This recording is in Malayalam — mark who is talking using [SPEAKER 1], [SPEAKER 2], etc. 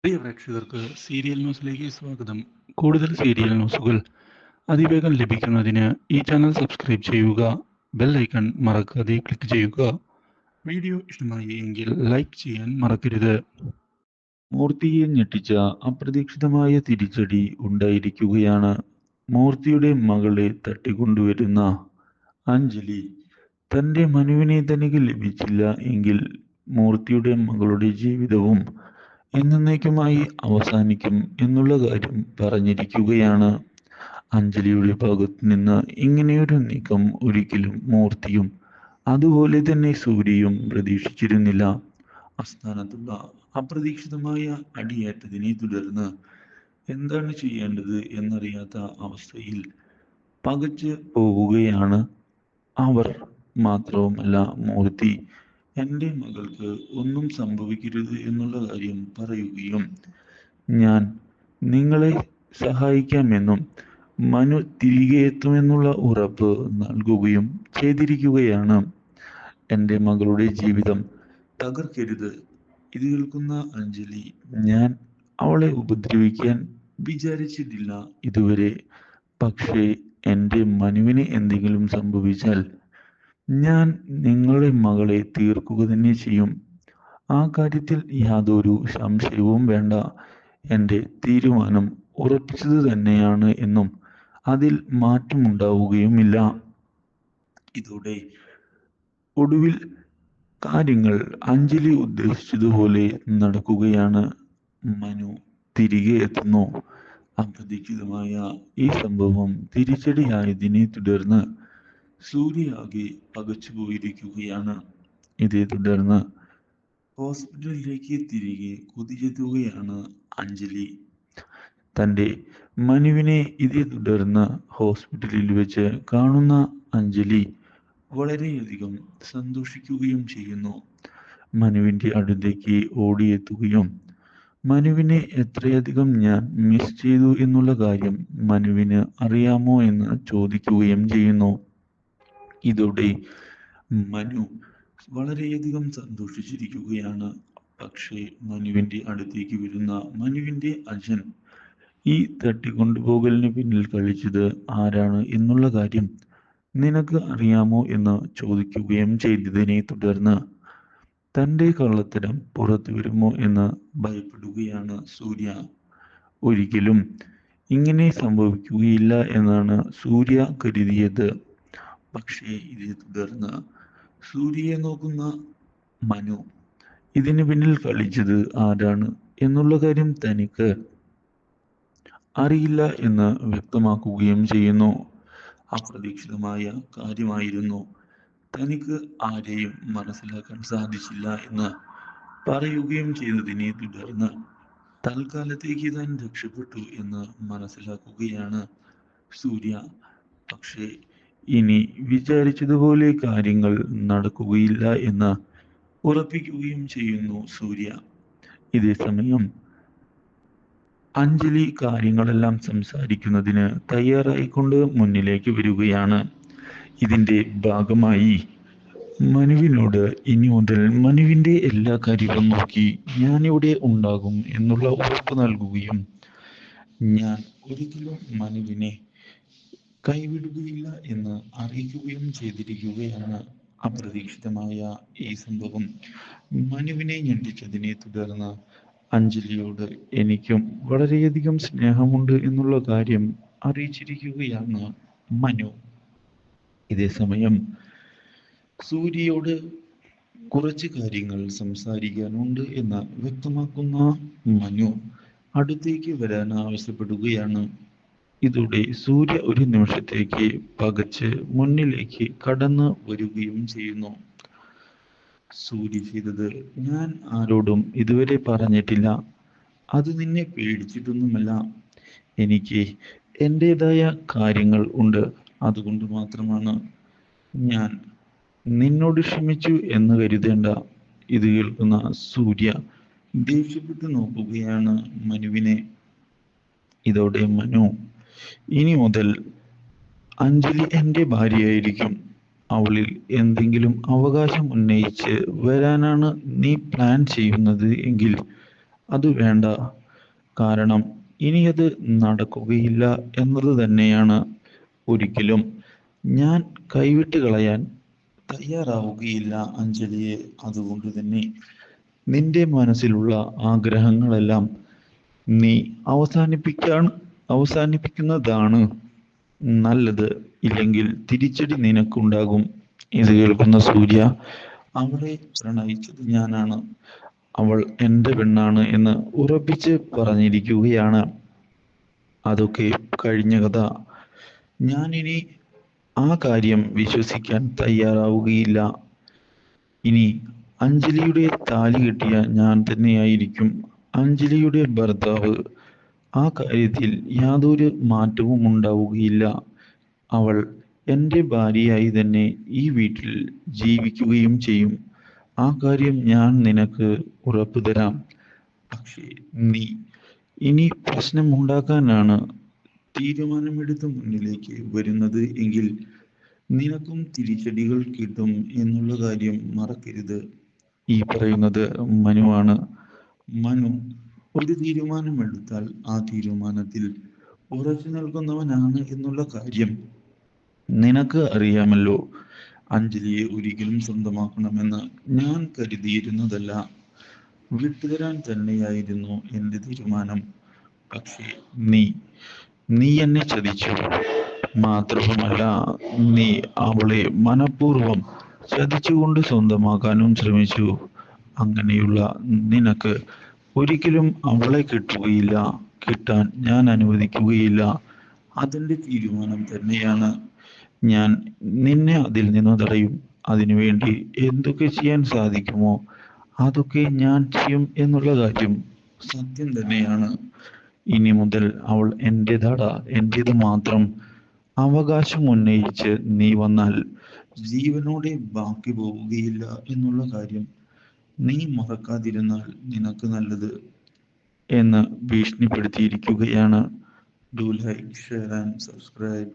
[SPEAKER 1] പ്രിയ പ്രേക്ഷകർക്ക് സീരിയൽ ന്യൂസിലേക്ക് സ്വാഗതം. കൂടുതൽ സീരിയൽ ന്യൂസുകൾ അതിവേഗം ലഭിക്കുന്നതിന് ഈ ചാനൽ സബ്സ്ക്രൈബ് ചെയ്യുക. ബെൽ ഐക്കൺ മറക്കാതെ ക്ലിക്ക് ചെയ്യുക. വീഡിയോ ഇഷ്ടമായി എങ്കിൽ ലൈക്ക് ചെയ്യാൻ മറക്കരുത്.
[SPEAKER 2] മൂർത്തിയെ ഞെട്ടിച്ച അപ്രതീക്ഷിതമായ തിരിച്ചടി ഉണ്ടായിരിക്കുകയാണ്. മൂർത്തിയുടെ മകളെ തട്ടിക്കൊണ്ടുവരുന്ന അഞ്ജലി തന്റെ മനുവിനെ തനിക്ക് ലഭിച്ചില്ല എങ്കിൽ മൂർത്തിയുടെ മകളുടെ ജീവിതവും എന്നേക്കുമായി അവസാനിക്കും എന്നുള്ള കാര്യം പറഞ്ഞിരിക്കുകയാണ്. അഞ്ജലിയുടെ ഭാഗത്തു നിന്ന് ഇങ്ങനെയൊരു നീക്കം ഒരിക്കലും മൂർത്തിയും അതുപോലെ തന്നെ സൂര്യയും പ്രതീക്ഷിച്ചിരുന്നില്ല. ആസ്ഥാനത്തുള്ള അപ്രതീക്ഷിതമായ അടിയേറ്റതിനെ തുടർന്ന് എന്താണ് ചെയ്യേണ്ടത് എന്നറിയാത്ത അവസ്ഥയിൽ പകച്ച് പോവുകയാണ് അവർ. മാത്രവുമല്ല, മൂർത്തി എൻ്റെ മകൾക്ക് ഒന്നും സംഭവിക്കരുത് എന്നുള്ള കാര്യം പറയുകയും ഞാൻ നിങ്ങളെ സഹായിക്കാമെന്നും മനു തിരികെ എത്തുമെന്നുള്ള ഉറപ്പ് നൽകുകയും ചെയ്തിരിക്കുകയാണ്. എൻ്റെ മകളുടെ ജീവിതം തകർക്കരുത്. ഇത് കേൾക്കുന്ന അഞ്ജലി, ഞാൻ അവളെ ഉപദ്രവിക്കാൻ വിചാരിച്ചിട്ടില്ല ഇതുവരെ. പക്ഷേ എൻ്റെ മനുവിന് എന്തെങ്കിലും സംഭവിച്ചാൽ ഞാൻ നിങ്ങളുടെ മകളെ തീർക്കുക തന്നെ ചെയ്യും. ആ കാര്യത്തിൽ യാതൊരു സംശയവും വേണ്ട. എൻ്റെ തീരുമാനം ഉറപ്പിച്ചത് തന്നെയാണ് എന്നും അതിൽ മാറ്റമുണ്ടാവുകയുമില്ല. ഇതോടെ ഒടുവിൽ കാര്യങ്ങൾ അഞ്ജലി ഉദ്ദേശിച്ചതുപോലെ നടക്കുകയാണ്. മനു തിരികെ എത്തുന്നു. അപ്രതീക്ഷിതമായ ഈ സംഭവം തിരിച്ചടിയായതിനെ തുടർന്ന് സൂര്യയാകെ പകച്ചു പോയിരിക്കുകയാണ്. ഇതേ തുടർന്ന് ഹോസ്പിറ്റലിലേക്ക് തിരികെ കുതിച്ചെത്തുകയാണ് അഞ്ജലി. തൻ്റെ മനുവിനെ ഇതേ തുടർന്ന് ഹോസ്പിറ്റലിൽ വെച്ച് കാണുന്ന അഞ്ജലി വളരെയധികം സന്തോഷിക്കുകയും ചെയ്യുന്നു. മനുവിൻ്റെ അടുത്തേക്ക് ഓടിയെത്തുകയും മനുവിനെ എത്രയധികം ഞാൻ മിസ് ചെയ്തു എന്നുള്ള കാര്യം മനുവിന് അറിയാമോ എന്ന് ചോദിക്കുകയും ചെയ്യുന്നു. ഇതോടെ മനു വളരെയധികം സന്തോഷിച്ചിരിക്കുകയാണ്. പക്ഷേ മനുവിൻ്റെ അടുത്തേക്ക് വരുന്ന മനുവിൻ്റെ അച്ഛൻ ഈ തട്ടിക്കൊണ്ടുപോകലിന് പിന്നിൽ കളിച്ചത് ആരാണ് എന്നുള്ള കാര്യം നിനക്ക് അറിയാമോ എന്ന് ചോദിക്കുകയും ചെയ്തതിനെ തുടർന്ന് തൻ്റെ കള്ളത്തരം പുറത്തു വരുമോ എന്ന് ഭയപ്പെടുകയാണ് സൂര്യ. ഒരിക്കലും ഇങ്ങനെ സംഭവിക്കുകയില്ല എന്നാണ് സൂര്യ കരുതിയത്. പക്ഷേ ഇതേ തുടർന്ന് സൂര്യയെ നോക്കുന്ന മനു ഇതിന് പിന്നിൽ കളിച്ചത് ആരാണ് എന്നുള്ള കാര്യം തനിക്ക് അറിയില്ല എന്ന് വ്യക്തമാക്കുകയും ചെയ്യുന്നു. അപ്രതീക്ഷിതമായ കാര്യമായിരുന്നു. തനിക്ക് ആരെയും മനസ്സിലാക്കാൻ സാധിച്ചില്ല എന്ന് പറയുകയും ചെയ്തതിനെ തുടർന്ന് തൽക്കാലത്തേക്ക് താൻ രക്ഷപ്പെട്ടു എന്ന് മനസ്സിലാക്കുകയാണ് സൂര്യ. പക്ഷേ ഇനി വിചാരിച്ചതുപോലെ കാര്യങ്ങൾ നടക്കുകയില്ല എന്ന് ഉറപ്പിക്കുകയും ചെയ്യുന്നു സൂര്യ. ഇതേ സമയം അഞ്ജലി കാര്യങ്ങളെല്ലാം സംസാരിക്കുന്നതിന് തയ്യാറായിക്കൊണ്ട് മുന്നിലേക്ക് വരികയാണ്. ഇതിൻ്റെ ഭാഗമായി മനുവിനോട് ഇനി മുതൽ മനുവിൻ്റെ എല്ലാ കാര്യവും നോക്കി ഞാനിവിടെ ഉണ്ടാകും എന്നുള്ള ഉറപ്പ് നൽകുകയും ഞാൻ ഒരിക്കലും മനുവിനെ കൈവിടുകയില്ല എന്ന് അറിയിക്കുകയും ചെയ്തിരിക്കുകയാണ്. അപ്രതീക്ഷിതമായ ഈ സംഭവം മനുവിനെ ഞെട്ടിച്ചതിനെ തുടർന്ന് അഞ്ജലിയോട് എനിക്കും വളരെയധികം സ്നേഹമുണ്ട് എന്നുള്ള കാര്യം അറിയിച്ചിരിക്കുകയാണ് മനു. ഇതേ സമയം സൂര്യയോട് കുറച്ച് കാര്യങ്ങൾ സംസാരിക്കാനുണ്ട് എന്ന് വ്യക്തമാക്കുന്ന മനു അടുത്തേക്ക് വരാൻ ആവശ്യപ്പെടുകയാണ്. ഇതോടെ സൂര്യ ഒരു നിമിഷത്തേക്ക് പകച്ച് മുന്നിലേക്ക് കടന്നു വരികയും ചെയ്യുന്നു. സൂര്യ ചെയ്തത് ഞാൻ ആരോടും ഇതുവരെ പറഞ്ഞിട്ടില്ല. അത് നിന്നെ പേടിച്ചിട്ടൊന്നുമല്ല. എനിക്ക് എൻ്റെതായ കാര്യങ്ങൾ ഉണ്ട്. അതുകൊണ്ട് മാത്രമാണ്. ഞാൻ നിന്നോട് ക്ഷമിച്ചു എന്ന് കരുതേണ്ട. ഇത് കേൾക്കുന്ന സൂര്യ ദേഷ്യപ്പെട്ടു നോക്കുകയാണ് മനുവിനെ. ഇതോടെ മനു, ഇനി മുതൽ അഞ്ജലി എൻ്റെ ഭാര്യയായിരിക്കും. അവളിൽ എന്തെങ്കിലും അവകാശം ഉന്നയിച്ച് വരാനാണ് നീ പ്ലാൻ ചെയ്യുന്നത് എങ്കിൽ അത് വേണ്ട. കാരണം ഇനിയത് നടക്കുകയില്ല എന്നത് തന്നെയാണ്. ഒരിക്കലും ഞാൻ കൈവിട്ട് കളയാൻ തയ്യാറാവുകയില്ല അഞ്ജലിയെ. അതുകൊണ്ട് തന്നെ നിന്റെ മനസ്സിലുള്ള ആഗ്രഹങ്ങളെല്ലാം നീ അവസാനിപ്പിക്കുന്നതാണ് നല്ലത്. ഇല്ലെങ്കിൽ തിരിച്ചടി നിനക്കുണ്ടാകും. ഇത് കേൾക്കുന്ന സൂര്യ, അവളെ പ്രണയിച്ചത് ഞാനാണ്, അവൾ എൻ്റെ പെണ്ണാണ് എന്ന് ഉറപ്പിച്ച് പറഞ്ഞിരിക്കുകയാണ്. അതൊക്കെ കഴിഞ്ഞ കഥ. ഞാനിനി ആ കാര്യം വിശ്വസിക്കാൻ തയ്യാറാവുകയില്ല. ഇനി അഞ്ജലിയുടെ താലി കെട്ടിയ ഞാൻ തന്നെയായിരിക്കും അഞ്ജലിയുടെ ഭർത്താവ്. ആ കാര്യത്തിൽ യാതൊരു മാറ്റവും ഉണ്ടാവുകയില്ല. അവൾ എൻ്റെ ഭാര്യയായി തന്നെ ഈ വീട്ടിൽ ജീവിക്കുകയും ചെയ്യും. ആ കാര്യം ഞാൻ നിനക്ക് ഉറപ്പു തരാം. പക്ഷേ നീ ഇനി പ്രശ്നമുണ്ടാക്കാനാണ് തീരുമാനമെടുത്ത് മുന്നിലേക്ക് വരുന്നത് എങ്കിൽ നിനക്കും തിരിച്ചടികൾ കിട്ടും എന്നുള്ള കാര്യം മറക്കരുത്. ഈ പറയുന്നത് മനുവാണ്. മനു ഒരു തീരുമാനമെടുത്താൽ ആ തീരുമാനത്തിൽ ഉറച്ചു നിൽക്കുന്നവനാണ് എന്നുള്ള കാര്യം നിനക്ക് അറിയാമല്ലോ. അഞ്ജലിയെ ഒരിക്കലും സ്വന്തമാക്കണമെന്ന് ഞാൻ കരുതിയിരുന്നതല്ല. വിട്ടുതരാൻ തന്നെയായിരുന്നു എൻ്റെ തീരുമാനം. പക്ഷേ നീ നീ എന്നെ ചതിച്ചു. മാത്രവുമല്ല, നീ അവളെ മനഃപൂർവ്വം ചതിച്ചുകൊണ്ട് സ്വന്തമാക്കാനും ശ്രമിച്ചു. അങ്ങനെയുള്ള നിനക്ക് ഒരിക്കലും അവളെ കിട്ടുകയില്ല. കിട്ടാൻ ഞാൻ അനുവദിക്കുകയില്ല. അതിൻ്റെ തീരുമാനം തന്നെയാണ്. ഞാൻ നിന്നെ അതിൽ നിന്ന് തടയും. അതിനുവേണ്ടി എന്തൊക്കെ ചെയ്യാൻ സാധിക്കുമോ അതൊക്കെ ഞാൻ ചെയ്യും എന്നുള്ള കാര്യം സത്യം തന്നെയാണ്. ഇനി മുതൽ അവൾ എൻ്റെതാടാ, എൻ്റേത് മാത്രം. അവകാശം ഉന്നയിച്ച് നീ വന്നാൽ ജീവനോടെ ബാക്കി പോവുകയില്ല എന്നുള്ള കാര്യം നീ മറക്കാതിരുന്നാൽ നിനക്ക് നല്ലത് എന്ന് ഭീഷണിപ്പെടുത്തിയിരിക്കുകയാണ്. Do like, share and subscribe.